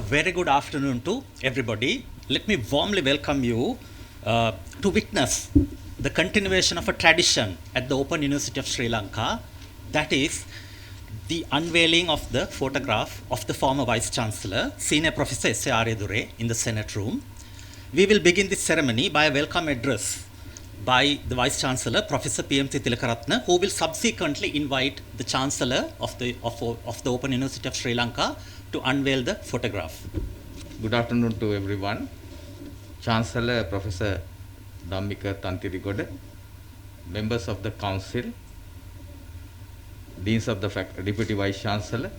very good afternoon to everybody. Let me warmly welcome you to witness the continuation of a tradition at the Open University of Sri Lanka, that is the unveiling of the photograph of the former Vice Chancellor, Senior Professor S.A. Aryadure, in the Senate room. We will begin this ceremony by a welcome address by the Vice Chancellor, Professor P.M.C. Tilakaratne, who will subsequently invite the Chancellor of the Open University of Sri Lanka to unveil the photograph. Good afternoon to everyone. Chancellor Professor Dhammika Tantirigoda, members of the Council, Deans of the Deputy Vice Chancellor,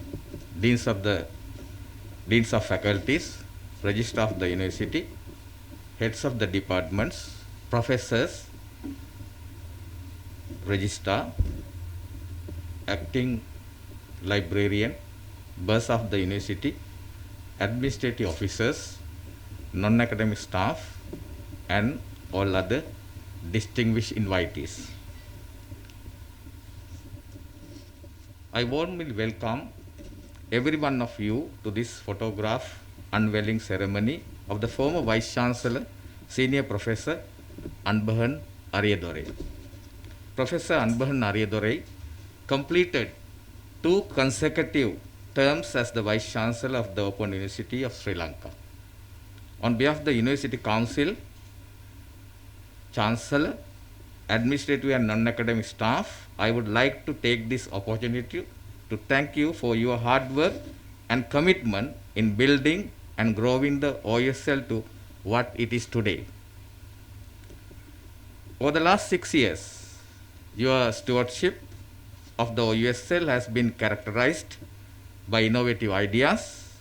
Deans of Faculties, Registrar of the University, Heads of the Departments, Professors, Registrar, Acting Librarian, Boss of the University, Administrative Officers, non-academic staff, and all other distinguished invitees. I warmly welcome every one of you to this photograph unveiling ceremony of the former Vice Chancellor, Senior Professor Anbahan Aryadure. Professor Anbahan Aryadure completed 2 consecutive terms as the Vice Chancellor of the Open University of Sri Lanka. On behalf of the University Council, Chancellor, administrative and non-academic staff, I would like to take this opportunity to thank you for your hard work and commitment in building and growing the OUSL to what it is today. Over the last 6 years, your stewardship of the OUSL has been characterized by innovative ideas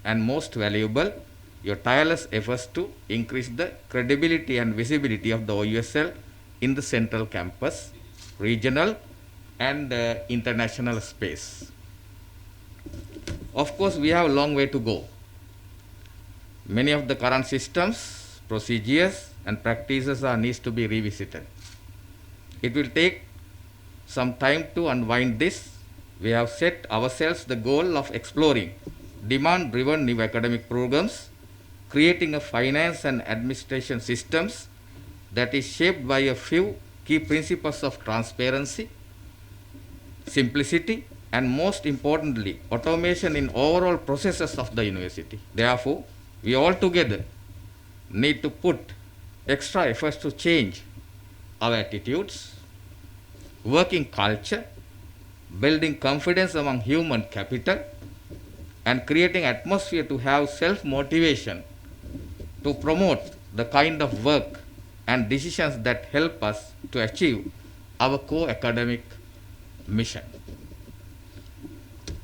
and, most valuable, your tireless efforts to increase the credibility and visibility of the OUSL in the central campus, regional and international space. Of course, we have a long way to go. Many of the current systems, procedures and practices needs to be revisited. It will take some time to unwind this. We have set ourselves the goal of exploring demand-driven new academic programs, creating a finance and administration systems that is shaped by a few key principles of transparency, simplicity, and most importantly, automation in overall processes of the university. Therefore, we all together need to put extra efforts to change our attitudes, working culture, building confidence among human capital, and creating atmosphere to have self-motivation to promote the kind of work and decisions that help us to achieve our core academic mission.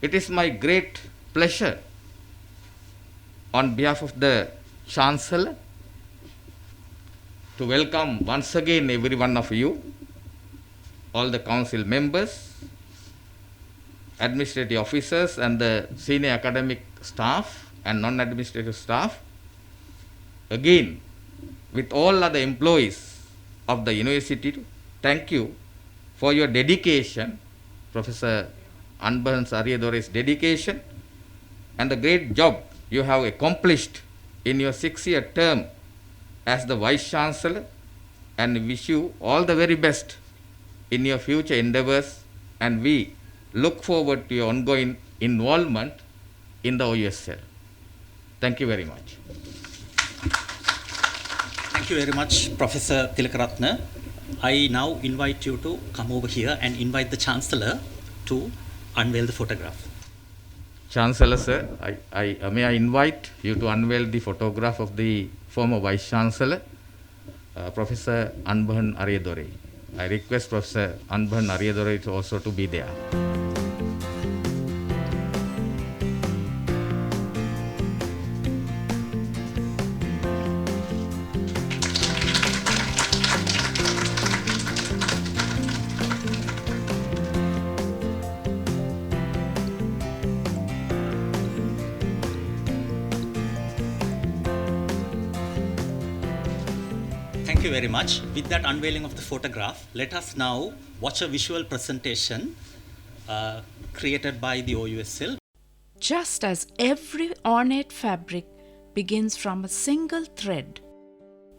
It is my great pleasure on behalf of the Chancellor to welcome once again every one of you, all the council members, administrative officers and the senior academic staff and non-administrative staff, again with all other employees of the university. Thank you for your dedication, Professor Anbahan Aryadure's dedication, and the great job you have accomplished in your 6-year term as the Vice Chancellor, and wish you all the very best in your future endeavors, and we look forward to your ongoing involvement in the OUSL. Thank you very much. Thank you very much, Professor Tilakaratne. I now invite you to come over here and invite the Chancellor to unveil the photograph. Chancellor, sir, may I invite you to unveil the photograph of the former Vice Chancellor, Professor Anbahan Aryadure. I request Professor Anbahan Aryadure to also to be there. Thank you very much. With that unveiling of the photograph, let us now watch a visual presentation created by the OUSL. Just as every ornate fabric begins from a single thread,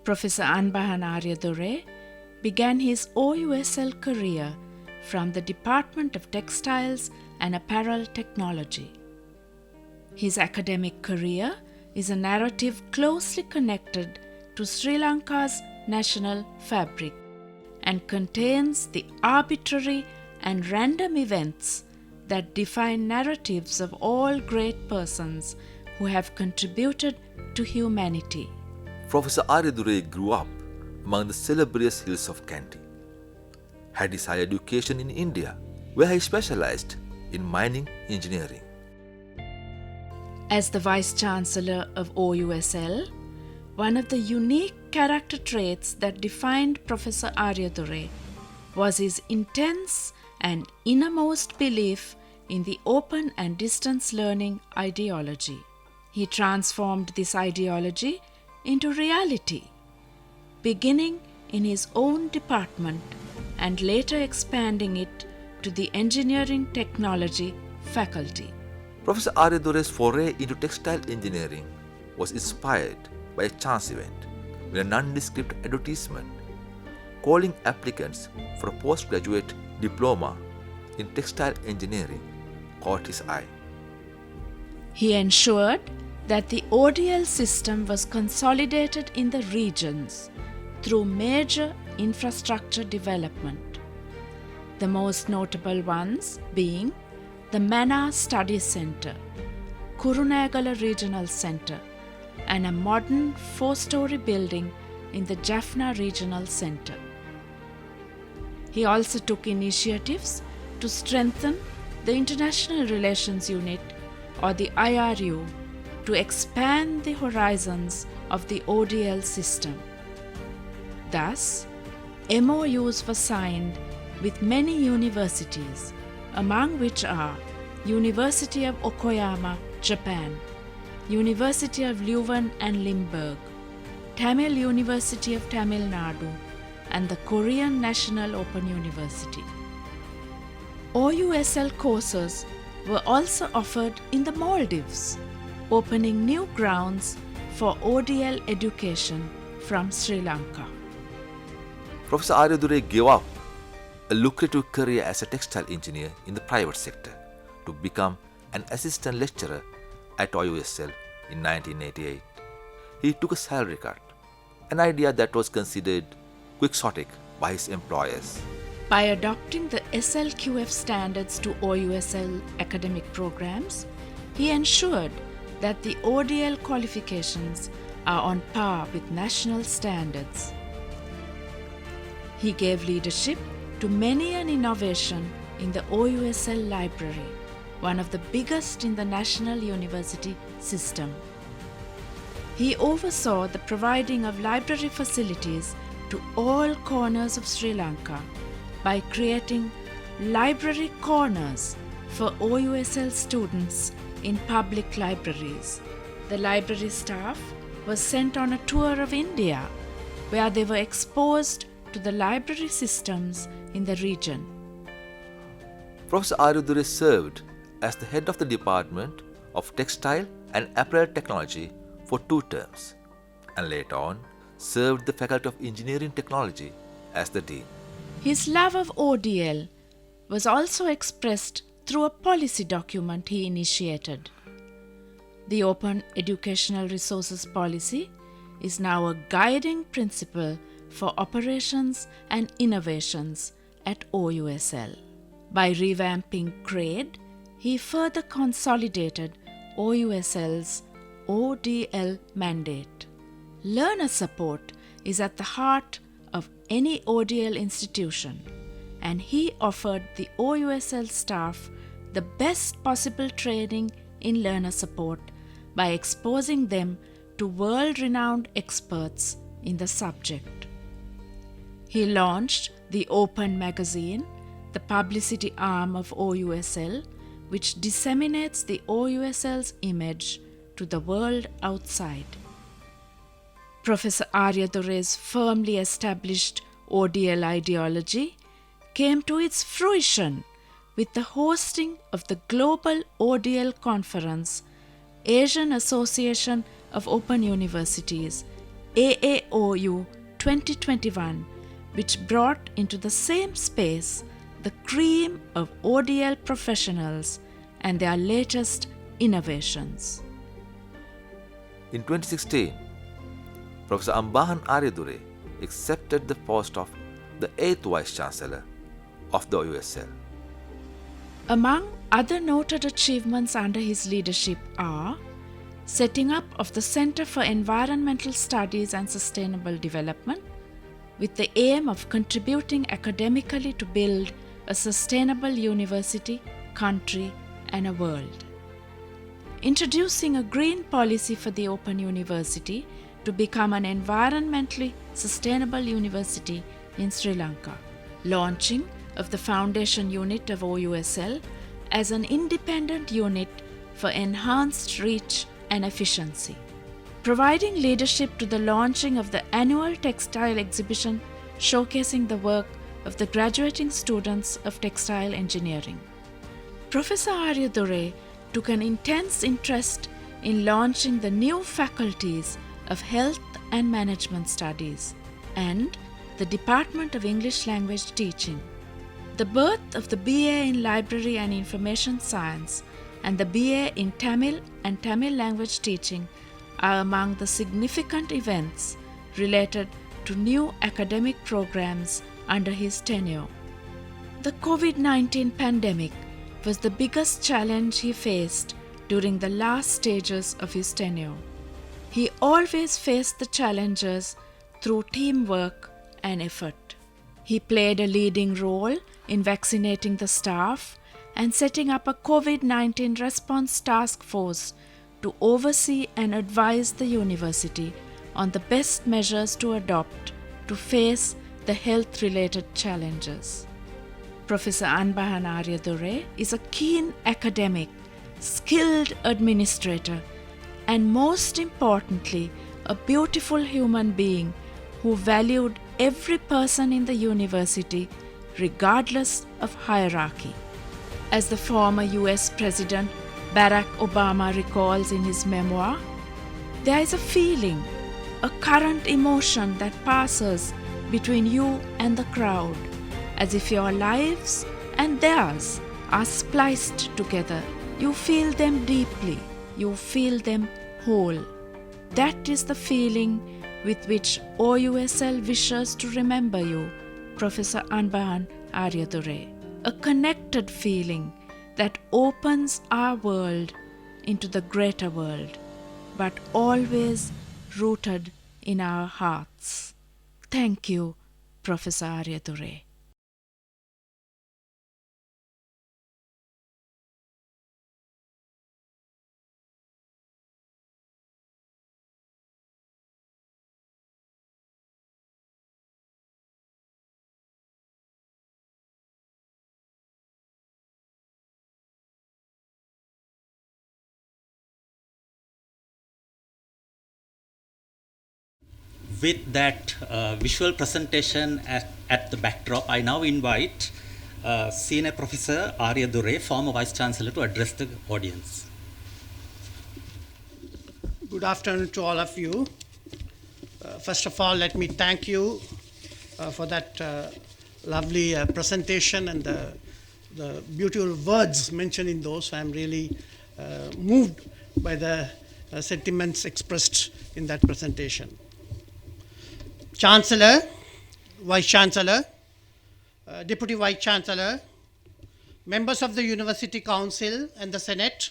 Professor Anbahan Aryadure began his OUSL career from the Department of Textiles and Apparel Technology. His academic career is a narrative closely connected to Sri Lanka's national fabric and contains the arbitrary and random events that define narratives of all great persons who have contributed to humanity. Professor Aryadure grew up among the salubrious hills of Kandy, had his higher education in India, where he specialized in mining engineering. As the Vice Chancellor of OUSL, one of the unique character traits that defined Professor Aryadure was his intense and innermost belief in the open and distance learning ideology. He transformed this ideology into reality, beginning in his own department and later expanding it to the engineering technology faculty. Professor Aryadure's foray into textile engineering was inspired by a chance event when a nondescript advertisement calling applicants for a postgraduate diploma in textile engineering caught his eye. He ensured that the ODL system was consolidated in the regions through major infrastructure development, the most notable ones being the Mana Study Centre, Kurunegala Regional Centre, and a modern 4-story building in the Jaffna Regional Centre. He also took initiatives to strengthen the International Relations Unit, or the IRU, to expand the horizons of the ODL system. Thus, MOUs were signed with many universities, among which are University of Okoyama, Japan, University of Leuven and Limburg, Tamil University of Tamil Nadu, and the Korean National Open University. OUSL courses were also offered in the Maldives, opening new grounds for ODL education from Sri Lanka. Professor Aryadure gave up a lucrative career as a textile engineer in the private sector to become an assistant lecturer at OUSL in 1988. He took a salary cut, an idea that was considered quixotic by his employers. By adopting the SLQF standards to OUSL academic programs, he ensured that the ODL qualifications are on par with national standards. He gave leadership to many an innovation in the OUSL library, one of the biggest in the national university system. He oversaw the providing of library facilities to all corners of Sri Lanka by creating library corners for OUSL students in public libraries. The library staff was sent on a tour of India, where they were exposed to the library systems in the region. Professor Aryadure served as the head of the Department of Textile and Apparel Technology for 2 terms, and later on served the Faculty of Engineering Technology as the Dean. His love of ODL was also expressed through a policy document he initiated. The Open Educational Resources Policy is now a guiding principle for operations and innovations at OUSL. By revamping CRADE, he further consolidated OUSL's ODL mandate. Learner support is at the heart of any ODL institution, and he offered the OUSL staff the best possible training in learner support by exposing them to world-renowned experts in the subject. He launched the Open magazine, the publicity arm of OUSL, which disseminates the OUSL's image to the world outside. Professor Aryadure's firmly established ODL ideology came to its fruition with the hosting of the Global ODL Conference, Asian Association of Open Universities, AAOU 2021, which brought into the same space the cream of ODL professionals and their latest innovations. In 2016, Professor Ambahan Aryadure accepted the post of the 8th Vice Chancellor of the OUSL. Among other noted achievements under his leadership are setting up of the Center for Environmental Studies and Sustainable Development with the aim of contributing academically to build a sustainable university, country, and a world. Introducing a green policy for the Open University to become an environmentally sustainable university in Sri Lanka. Launching of the Foundation Unit of OUSL as an independent unit for enhanced reach and efficiency. Providing leadership to the launching of the annual textile exhibition showcasing the work of the graduating students of textile engineering. Professor Aryadure took an intense interest in launching the new faculties of Health and Management Studies and the Department of English Language Teaching. The birth of the BA in Library and Information Science and the BA in Tamil and Tamil Language Teaching are among the significant events related to new academic programs under his tenure. The COVID-19 pandemic was the biggest challenge he faced during the last stages of his tenure. He always faced the challenges through teamwork and effort. He played a leading role in vaccinating the staff and setting up a COVID-19 response task force to oversee and advise the university on the best measures to adopt to face the health-related challenges. Professor Ambahan Aryadure is a keen academic, skilled administrator, and most importantly, a beautiful human being who valued every person in the university regardless of hierarchy. As the former US President Barack Obama recalls in his memoir, there is a feeling, a current emotion that passes between you and the crowd, as if your lives and theirs are spliced together. You feel them deeply, you feel them whole. That is the feeling with which OUSL wishes to remember you, Professor Ambahan Aryadure. A connected feeling that opens our world into the greater world, but always rooted in our hearts. Thank you, Professor Aryadure. With that visual presentation at the backdrop, I now invite Senior Professor Aryadure, former Vice Chancellor, to address the audience. Good afternoon to all of you. First of all, let me thank you for that lovely presentation and the beautiful words mentioned in those. I'm really moved by the sentiments expressed in that presentation. Chancellor, Vice Chancellor, Deputy Vice Chancellor, members of the University Council and the Senate,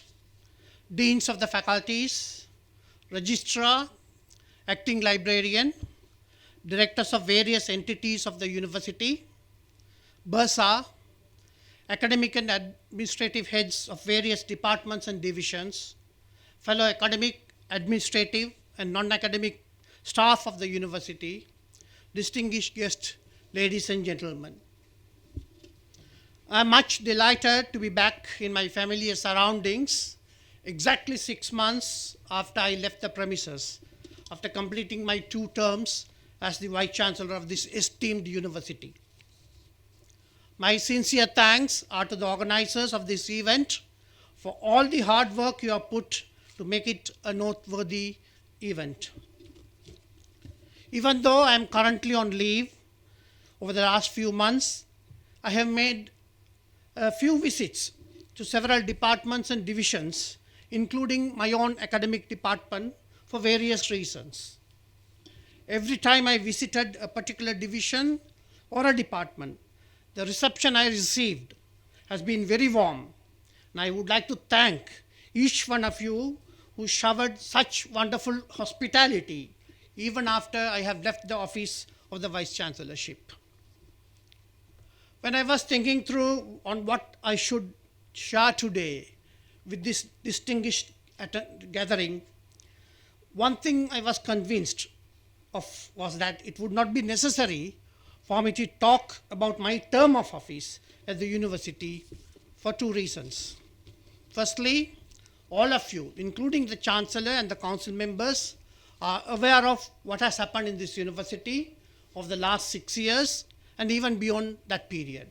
deans of the faculties, registrar, acting librarian, directors of various entities of the university, Bursa, academic and administrative heads of various departments and divisions, fellow academic, administrative, and non-academic staff of the university, distinguished guests, ladies and gentlemen. I am much delighted to be back in my familiar surroundings exactly 6 months after I left the premises, after completing my 2 terms as the Vice Chancellor of this esteemed university. My sincere thanks are to the organizers of this event for all the hard work you have put to make it a noteworthy event. Even though I am currently on leave over the last few months, I have made a few visits to several departments and divisions, including my own academic department, for various reasons. Every time I visited a particular division or a department, the reception I received has been very warm, and I would like to thank each one of you who showered such wonderful hospitality even after I have left the office of the Vice Chancellorship. When I was thinking through on what I should share today with this distinguished gathering, one thing I was convinced of was that it would not be necessary for me to talk about my term of office at the university for two reasons. Firstly, all of you, including the Chancellor and the Council members, are aware of what has happened in this university over the last 6 years and even beyond that period.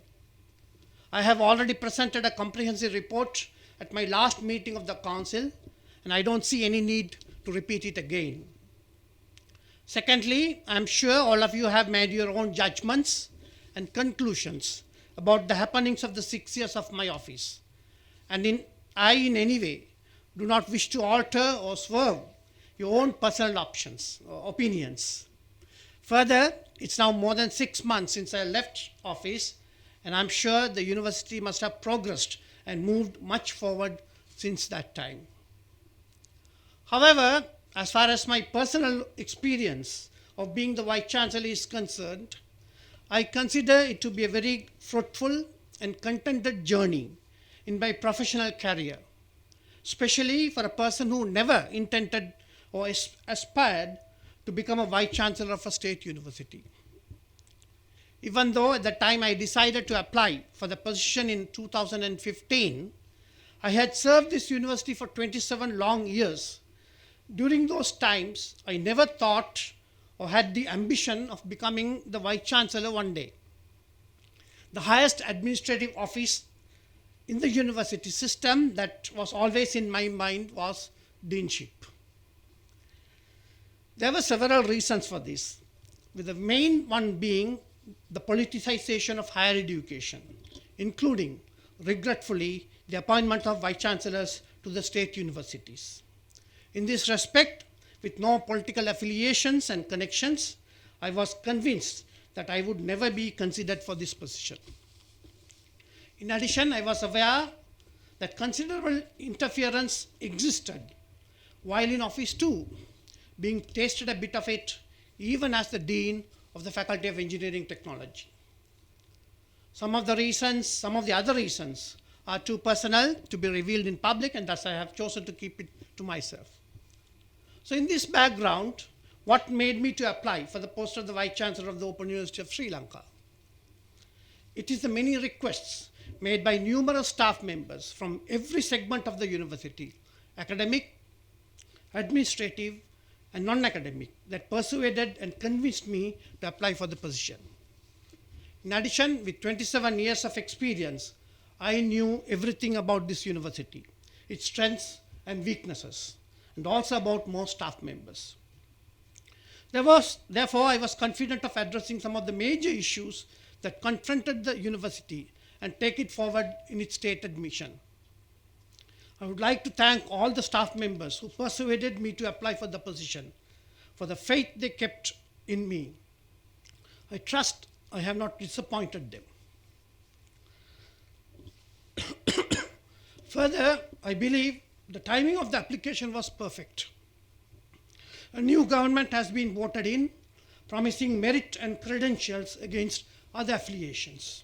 I have already presented a comprehensive report at my last meeting of the Council, and I don't see any need to repeat it again. Secondly, I'm sure all of you have made your own judgments and conclusions about the happenings of the 6 years of my office, and I in any way do not wish to alter or swerve your own personal options or opinions. Further, it's now more than 6 months since I left office, and I'm sure the university must have progressed and moved much forward since that time. However, as far as my personal experience of being the Vice Chancellor is concerned, I consider it to be a very fruitful and contented journey in my professional career, especially for a person who never intended or aspired to become a Vice Chancellor of a state university. Even though at the time I decided to apply for the position in 2015, I had served this university for 27 long years. During those times, I never thought or had the ambition of becoming the Vice Chancellor one day. The highest administrative office in the university system that was always in my mind was deanship. There were several reasons for this, with the main one being the politicization of higher education, including, regretfully, the appointment of vice chancellors to the state universities. In this respect, with no political affiliations and connections, I was convinced that I would never be considered for this position. In addition, I was aware that considerable interference existed while in office too, being tasted a bit of it even as the Dean of the Faculty of Engineering Technology. Some of the other reasons are too personal to be revealed in public, and thus I have chosen to keep it to myself. So in this background, what made me to apply for the post of the Vice Chancellor of the Open University of Sri Lanka? It is the many requests made by numerous staff members from every segment of the university, academic, administrative, and non-academic, that persuaded and convinced me to apply for the position. In addition, with 27 years of experience, I knew everything about this university, its strengths and weaknesses, and also about most staff members. Therefore, I was confident of addressing some of the major issues that confronted the university and take it forward in its stated mission. I would like to thank all the staff members who persuaded me to apply for the position, for the faith they kept in me. I trust I have not disappointed them. Further, I believe the timing of the application was perfect. A new government has been voted in, promising merit and credentials against other affiliations.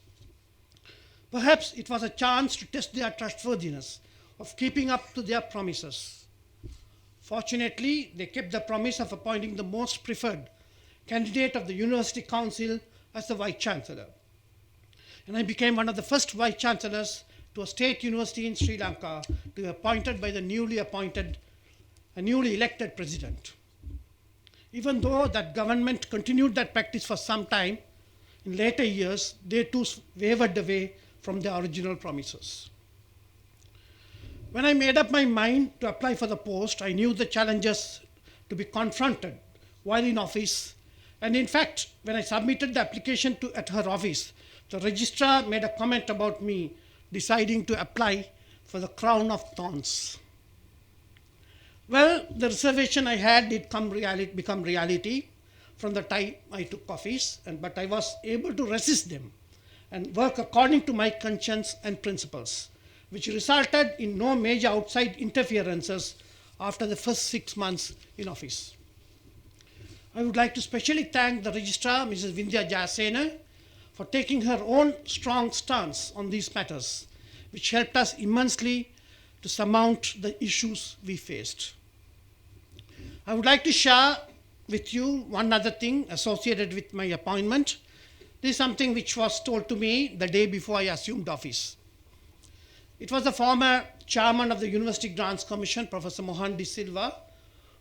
Perhaps it was a chance to test their trustworthiness of keeping up to their promises. Fortunately, they kept the promise of appointing the most preferred candidate of the University Council as the Vice Chancellor. And I became one of the first Vice Chancellors to a state university in Sri Lanka to be appointed by the newly elected president. Even though that government continued that practice for some time, In later years, they too wavered away from their original promises. When I made up my mind to apply for the post, I knew the challenges to be confronted while in office. And in fact, when I submitted the application at her office, the registrar made a comment about me deciding to apply for the crown of thorns. Well, the reservation I had did become reality from the time I took office, but I was able to resist them and work according to my conscience and principles, which resulted in no major outside interferences after the first 6 months in office. I would like to specially thank the registrar, Mrs. Vindhya Jayasena, for taking her own strong stance on these matters, which helped us immensely to surmount the issues we faced. I would like to share with you one other thing associated with my appointment. This is something which was told to me the day before I assumed office. It was the former chairman of the University Grants Commission, Professor Mohan De Silva,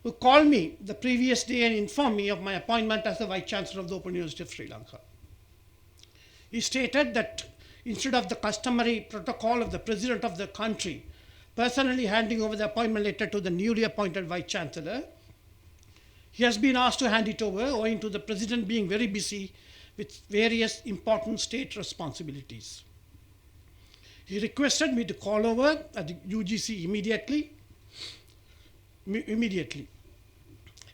who called me the previous day and informed me of my appointment as the Vice Chancellor of the Open University of Sri Lanka. He stated that instead of the customary protocol of the President of the country personally handing over the appointment letter to the newly appointed Vice Chancellor, he has been asked to hand it over owing to the President being very busy with various important state responsibilities. He requested me to call over at the UGC immediately.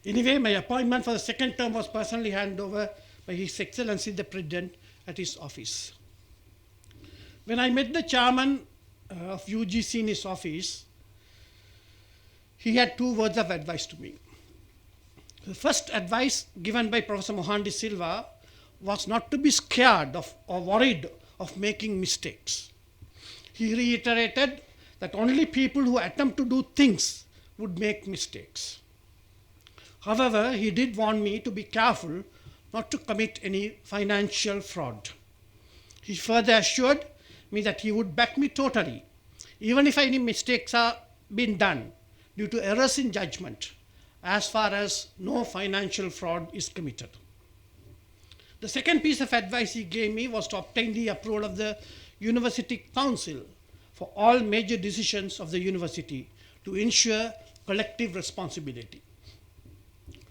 Anyway, my appointment for the second term was personally handed over by His Excellency the President at his office. When I met the chairman of UGC in his office, he had 2 words of advice to me. The first advice given by Professor Mohan De Silva was not to be scared of or worried of making mistakes. He reiterated that only people who attempt to do things would make mistakes. However, he did warn me to be careful not to commit any financial fraud. He further assured me that he would back me totally, even if any mistakes are being done due to errors in judgment, as far as no financial fraud is committed. The second piece of advice he gave me was to obtain the approval of the University Council for all major decisions of the university to ensure collective responsibility.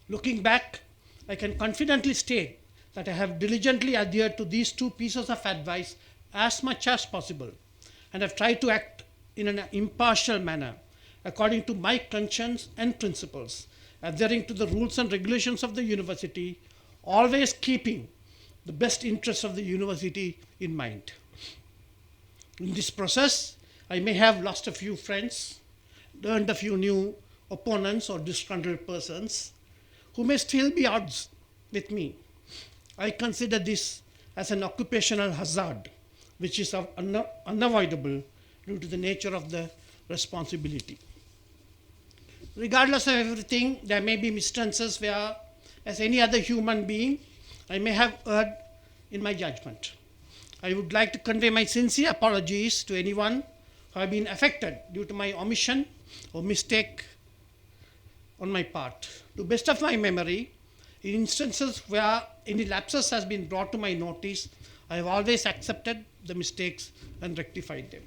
Looking back, I can confidently state that I have diligently adhered to these 2 pieces of advice as much as possible and have tried to act in an impartial manner according to my conscience and principles, adhering to the rules and regulations of the university, always keeping the best interests of the university in mind. In this process, I may have lost a few friends, learned a few new opponents or disgruntled persons who may still be odds with me. I consider this as an occupational hazard, which is unavoidable due to the nature of the responsibility. Regardless of everything, there may be instances where, as any other human being, I may have erred in my judgment. I would like to convey my sincere apologies to anyone who have been affected due to my omission or mistake on my part. To the best of my memory, in instances where any lapses has been brought to my notice, I have always accepted the mistakes and rectified them.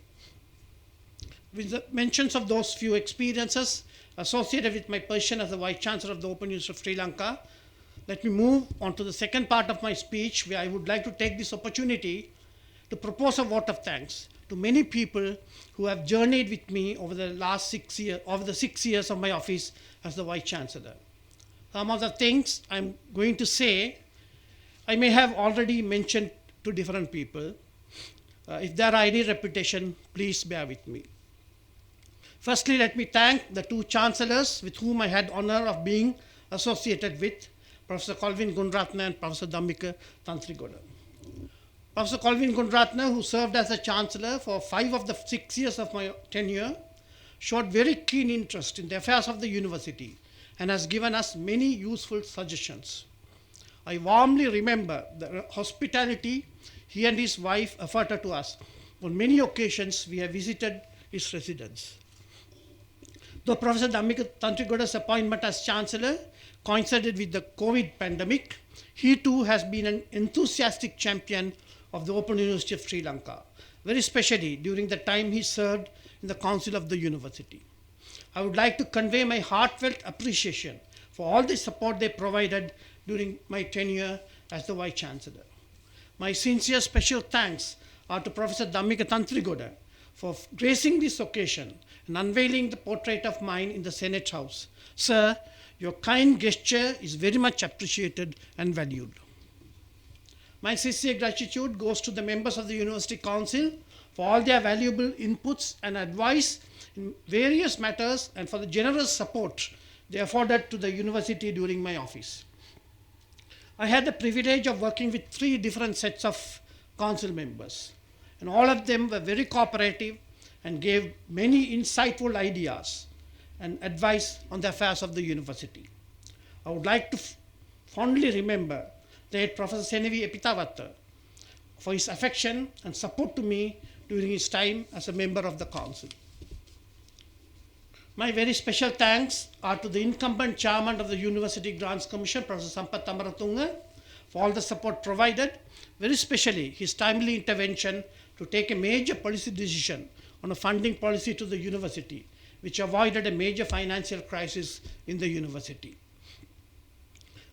With the mentions of those few experiences associated with my position as the Vice Chancellor of the Open University of Sri Lanka, let me move on to the second part of my speech, where I would like to take this opportunity to propose a vote of thanks to many people who have journeyed with me over the last 6 years, over the 6 years of my office as the Vice Chancellor. Some of the things I'm going to say, I may have already mentioned to different people. If there are any repetition, please bear with me. Firstly, let me thank the 2 chancellors with whom I had honor of being associated with, Professor Colvin Gunratna and Professor Dhammika Tantrigoda. Professor Colvin Gunratna, who served as a chancellor for 5 of the 6 years of my tenure, showed very keen interest in the affairs of the university and has given us many useful suggestions. I warmly remember the hospitality he and his wife afforded to us. On many occasions, we have visited his residence. Though Professor Dhammika Tantrigoda's appointment as Chancellor coincided with the COVID pandemic, he too has been an enthusiastic champion of the Open University of Sri Lanka, very especially during the time he served in the Council of the University. I would like to convey my heartfelt appreciation for all the support they provided during my tenure as the Vice Chancellor. My sincere special thanks are to Professor Dhammika Tantrigoda for gracing this occasion and unveiling the portrait of mine in the Senate House. Sir, your kind gesture is very much appreciated and valued. My sincere gratitude goes to the members of the University Council for all their valuable inputs and advice in various matters and for the generous support they afforded to the university during my office. I had the privilege of working with 3 different sets of council members, and all of them were very cooperative and gave many insightful ideas and advice on the affairs of the university. I would like to fondly remember late Professor Senevi Epitavatta for his affection and support to me during his time as a member of the council. My very special thanks are to the incumbent chairman of the University Grants Commission, Professor Sampath Amaratunga, for all the support provided, very especially his timely intervention to take a major policy decision on a funding policy to the university, which avoided a major financial crisis in the university.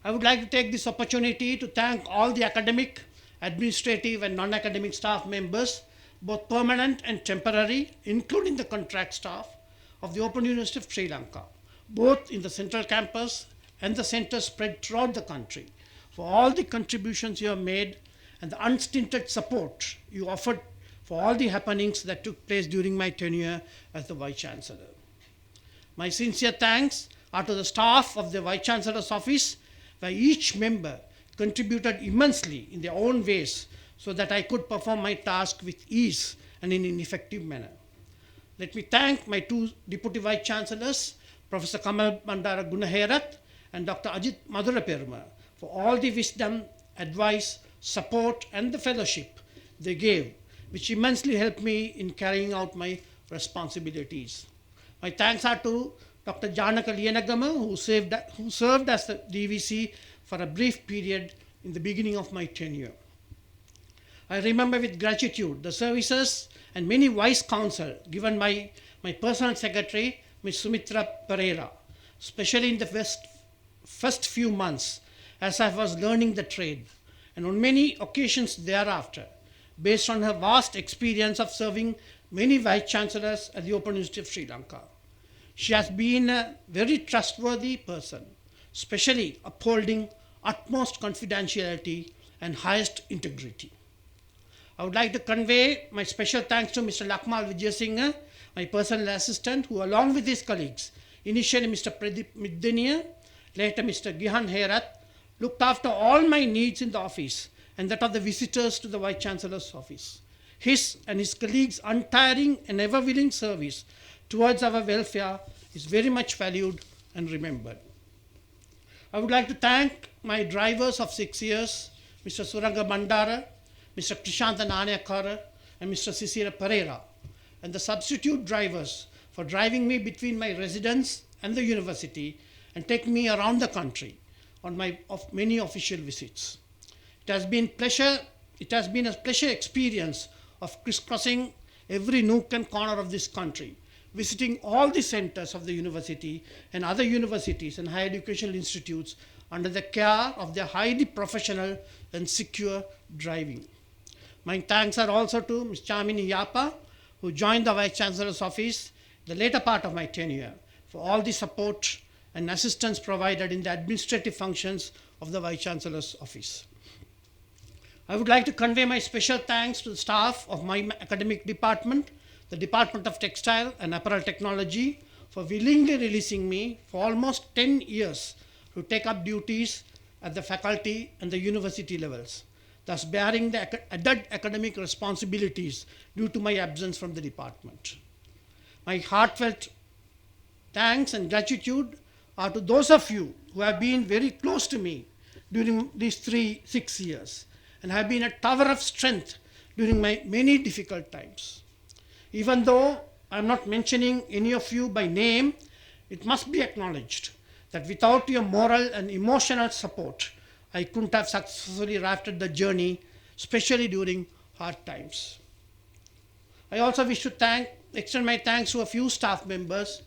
I would like to take this opportunity to thank all the academic, administrative and non-academic staff members, both permanent and temporary, including the contract staff of the Open University of Sri Lanka, both in the central campus and the centers spread throughout the country, for all the contributions you have made and the unstinted support you offered for all the happenings that took place during my tenure as the Vice Chancellor. My sincere thanks are to the staff of the Vice Chancellor's office, where each member contributed immensely in their own ways so that I could perform my task with ease and in an effective manner. Let me thank my 2 Deputy Vice Chancellors, Professor Kamal Bandara Gunaherath and Dr. Ajit Madhuraperuma, for all the wisdom, advice, support and the fellowship they gave, which immensely helped me in carrying out my responsibilities. My thanks are to Dr. Janaka Liyanagama, who served as the DVC for a brief period in the beginning of my tenure. I remember with gratitude the services and many wise counsel given by my personal secretary, Ms. Sumitra Pereira, especially in the first few months as I was learning the trade, and on many occasions thereafter, based on her vast experience of serving many Vice Chancellors at the Open University of Sri Lanka. She has been a very trustworthy person, especially upholding utmost confidentiality and highest integrity. I would like to convey my special thanks to Mr. Lakmal Vijayasinghe, my personal assistant, who along with his colleagues, initially Mr. Pradeep Middenia, later Mr. Gihan Herath, looked after all my needs in the office and that of the visitors to the Vice Chancellor's office. His and his colleagues' untiring and ever-willing service towards our welfare is very much valued and remembered. I would like to thank my drivers of 6 years, Mr. Suranga Bandara, Mr. Krishanta Nanayakara, and Mr. Sisira Pereira, and the substitute drivers for driving me between my residence and the university and taking me around the country on my many official visits. It has been a pleasure experience of crisscrossing every nook and corner of this country, visiting all the centers of the university and other universities and higher educational institutes under the care of their highly professional and secure driving. My thanks are also to Ms. Chamini Yapa, who joined the Vice Chancellor's office the later part of my tenure, for all the support and assistance provided in the administrative functions of the Vice Chancellor's office. I would like to convey my special thanks to the staff of my academic department, the Department of Textile and Apparel Technology, for willingly releasing me for almost 10 years to take up duties at the faculty and the university levels, thus bearing the added academic responsibilities due to my absence from the department. My heartfelt thanks and gratitude are to those of you who have been very close to me during these 6 years and have been a tower of strength during my many difficult times. Even though I'm not mentioning any of you by name, It must be acknowledged that without your moral and emotional support, I couldn't have successfully rafted the journey, especially during hard times. I also wish to extend my thanks to a few staff members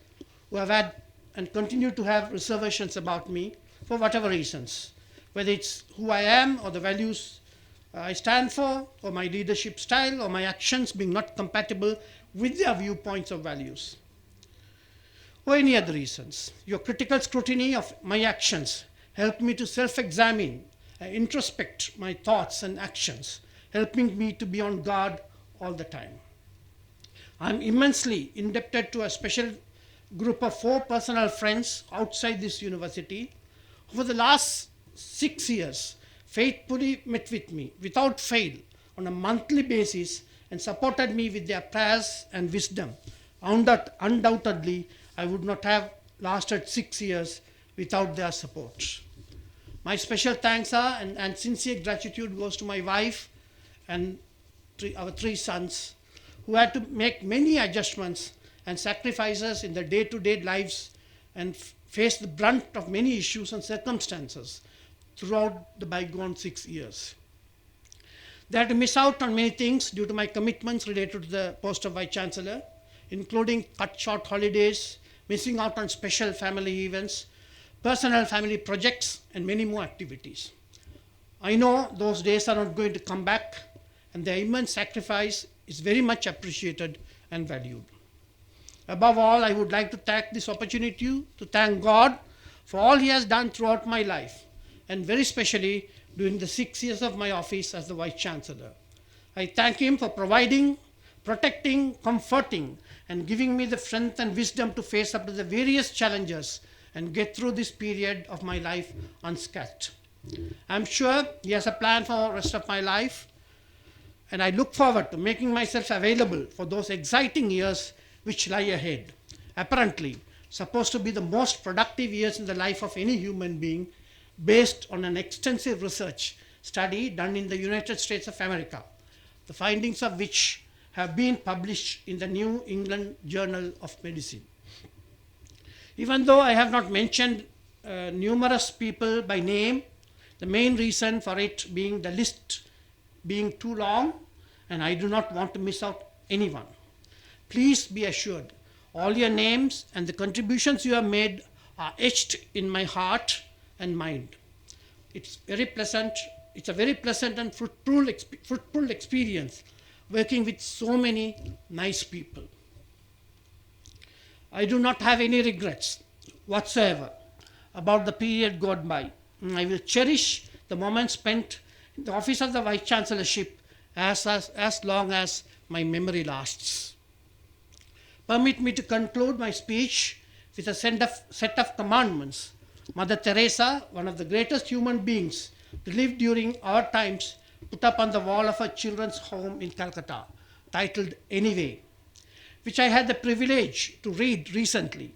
who have had and continue to have reservations about me for whatever reasons, whether it's who I am or the values I stand for, or my leadership style, or my actions being not compatible with their viewpoints or values, or any other reasons. Your critical scrutiny of my actions helped me to self-examine and introspect my thoughts and actions, helping me to be on guard all the time. I'm immensely indebted to a special group of 4 personal friends outside this university who for the last 6 years faithfully met with me without fail on a monthly basis and supported me with their prayers and wisdom. Undoubtedly, I would not have lasted 6 years without their support. My special thanks are and sincere gratitude goes to my wife and our 3 sons, who had to make many adjustments and sacrifices in their day-to-day lives and face the brunt of many issues and circumstances throughout the bygone 6 years. They had to miss out on many things due to my commitments related to the post of Vice Chancellor, including cut short holidays, missing out on special family events, personal family projects, and many more activities. I know those days are not going to come back, and their immense sacrifice is very much appreciated and valued. Above all, I would like to take this opportunity to thank God for all He has done throughout my life, and very specially during the 6 years of my office as the Vice Chancellor. I thank Him for providing, protecting, comforting, and giving me the strength and wisdom to face up to the various challenges and get through this period of my life unscathed. I'm sure He has a plan for the rest of my life, and I look forward to making myself available for those exciting years which lie ahead. Apparently, supposed to be the most productive years in the life of any human being, based on an extensive research study done in the United States of America, the findings of which have been published in the New England Journal of Medicine. Even though I have not mentioned numerous people by name, the main reason for it being the list being too long, and I do not want to miss out anyone. Please be assured, all your names and the contributions you have made are etched in my heart and mind. It's a very pleasant and fruitful experience working with so many nice people. I do not have any regrets whatsoever about the period gone by. I will cherish the moments spent in the office of the Vice Chancellorship as long as my memory lasts. Permit me to conclude my speech with a set of commandments Mother Teresa, one of the greatest human beings to live during our times, put up on the wall of her children's home in Calcutta, titled Anyway, which I had the privilege to read recently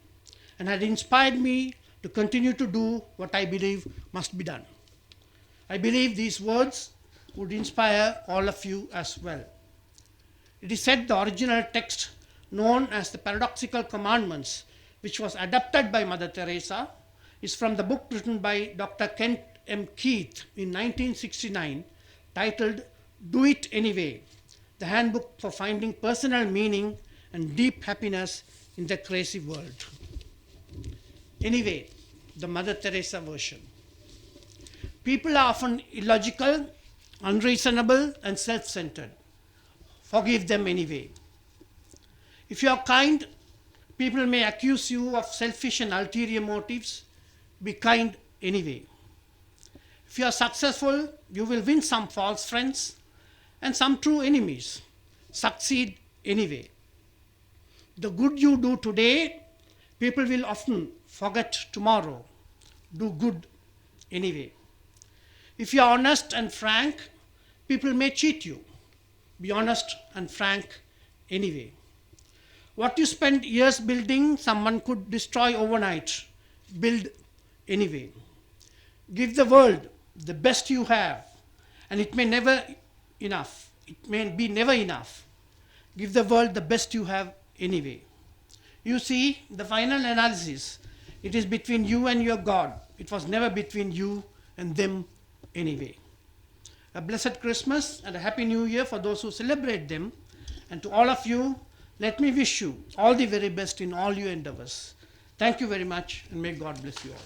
and had inspired me to continue to do what I believe must be done. I believe these words would inspire all of you as well. It is said the original text, known as the Paradoxical Commandments, which was adapted by Mother Teresa, is from the book written by Dr. Kent M. Keith in 1969, titled Do It Anyway, the handbook for finding personal meaning and deep happiness in the crazy world. Anyway, the Mother Teresa version. People are often illogical, unreasonable, and self-centered. Forgive them anyway. If you are kind, people may accuse you of selfish and ulterior motives. Be kind anyway. If you are successful, you will win some false friends and some true enemies. Succeed anyway. The good you do today, people will often forget tomorrow. Do good anyway. If you are honest and frank, people may cheat you. Be honest and frank anyway. What you spend years building, someone could destroy overnight. Build anyway. Give the world the best you have, and it may never be never enough. Give the world the best you have anyway. You see, the final analysis, it is between you and your God. It was never between you and them anyway. A blessed Christmas and a happy New Year for those who celebrate them. And to all of you, let me wish you all the very best in all your endeavors. Thank you very much, and may God bless you all.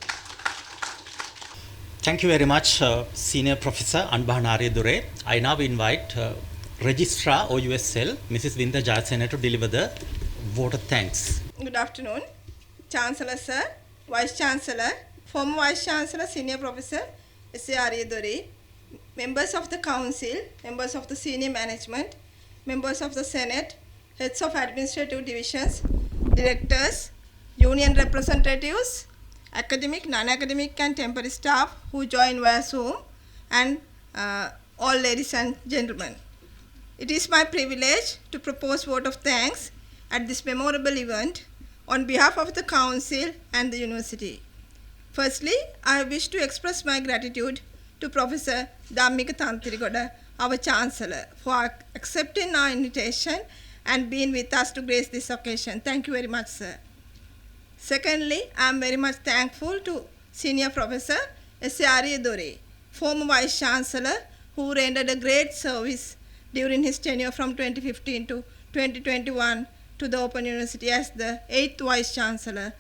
Thank you very much, Senior Professor Anbahan Aryadure. I now invite Registrar OUSL, Mrs. Vinda Jayasena, to deliver the vote of thanks. Good afternoon, Chancellor Sir, Vice Chancellor, former Vice Chancellor, Senior Professor S.A. Aryadure, members of the Council, members of the Senior Management, members of the Senate, heads of administrative divisions, directors, union representatives, academic, non-academic and temporary staff who join via Zoom, and all ladies and gentlemen. It is my privilege to propose vote of thanks at this memorable event on behalf of the Council and the University. Firstly, I wish to express my gratitude to Professor Dhammika Tanthirigoda, our Chancellor, for accepting our invitation and being with us to grace this occasion. Thank you very much, sir. Secondly, I am very much thankful to Senior Professor S.A. Aryadure, former Vice Chancellor, who rendered a great service during his tenure from 2015 to 2021 to the Open University as the 8th Vice Chancellor.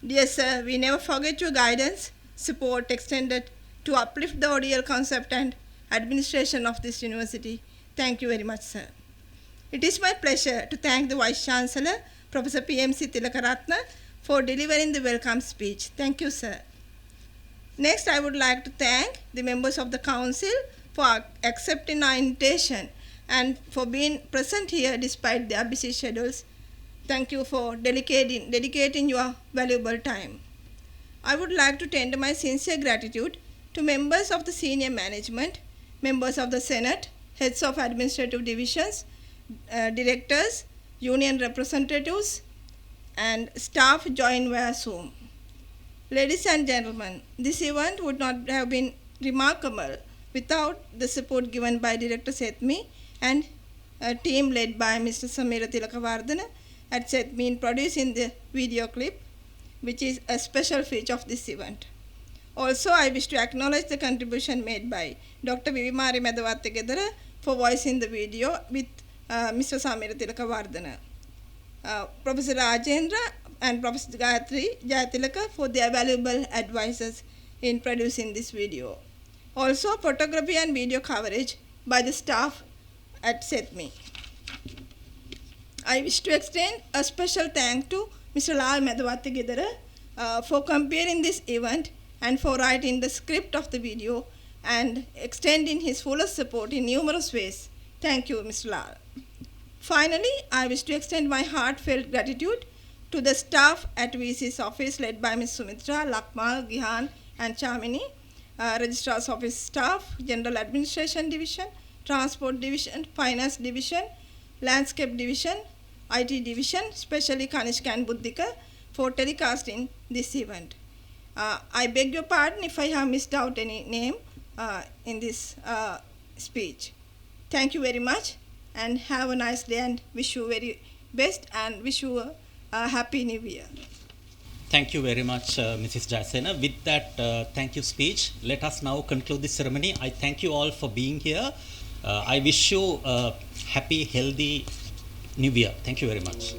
Dear sir, we never forget your guidance, support extended to uplift the ODL concept and administration of this university. Thank you very much, sir. It is my pleasure to thank the Vice Chancellor, Professor P.M.C. Tilakaratna, for delivering the welcome speech. Thank you, sir. Next, I would like to thank the members of the Council for accepting our invitation and for being present here despite their busy schedules. Thank you for dedicating your valuable time. I would like to tender my sincere gratitude to members of the senior management, members of the Senate, heads of administrative divisions, directors, union representatives, and staff joined via Zoom. Ladies and gentlemen, this event would not have been remarkable without the support given by Director Setmi and a team led by Mr. Samira Tilakawardana at Setmi in producing the video clip, which is a special feature of this event. Also, I wish to acknowledge the contribution made by Dr. Vivimari Medawathegedara for voicing the video with Mr. Samira Tilakawardana. Professor Rajendra and Professor Gayatri Jayatilaka for their valuable advices in producing this video. Also, photography and video coverage by the staff at Setmi. I wish to extend a special thanks to Mr. Lal Medawathegedara for comparing this event and for writing the script of the video and extending his fullest support in numerous ways. Thank you, Mr. Lal. Finally, I wish to extend my heartfelt gratitude to the staff at VC's office led by Ms. Sumitra, Lakmal, Gihan and Chamini, Registrar's Office staff, General Administration Division, Transport Division, Finance Division, Landscape Division, IT Division, especially Kanishka and Buddhika for telecasting this event. I beg your pardon if I have missed out any name in this speech. Thank you very much and have a nice day and wish you very best and wish you a happy new year. Thank you very much, Mrs. Jayasena. With that thank you speech, let us now conclude this ceremony. I thank you all for being here. I wish you a happy, healthy new year. Thank you very much.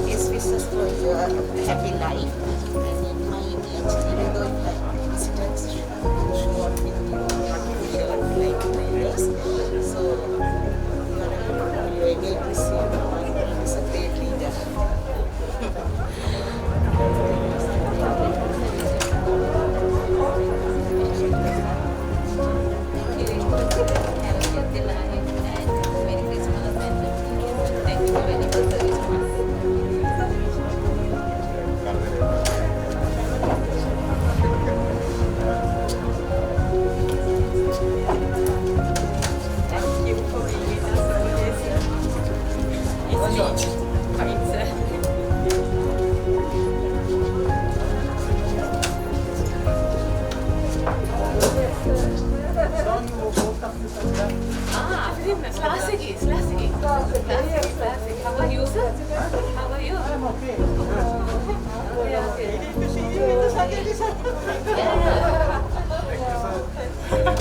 Yes, wishes for your happy life and my image, even though you have visited short with you, not short like virus. So you are again received one is a great leader. Have a good life. Classic. How are you, sir? How are you? I'm okay. Yeah, okay.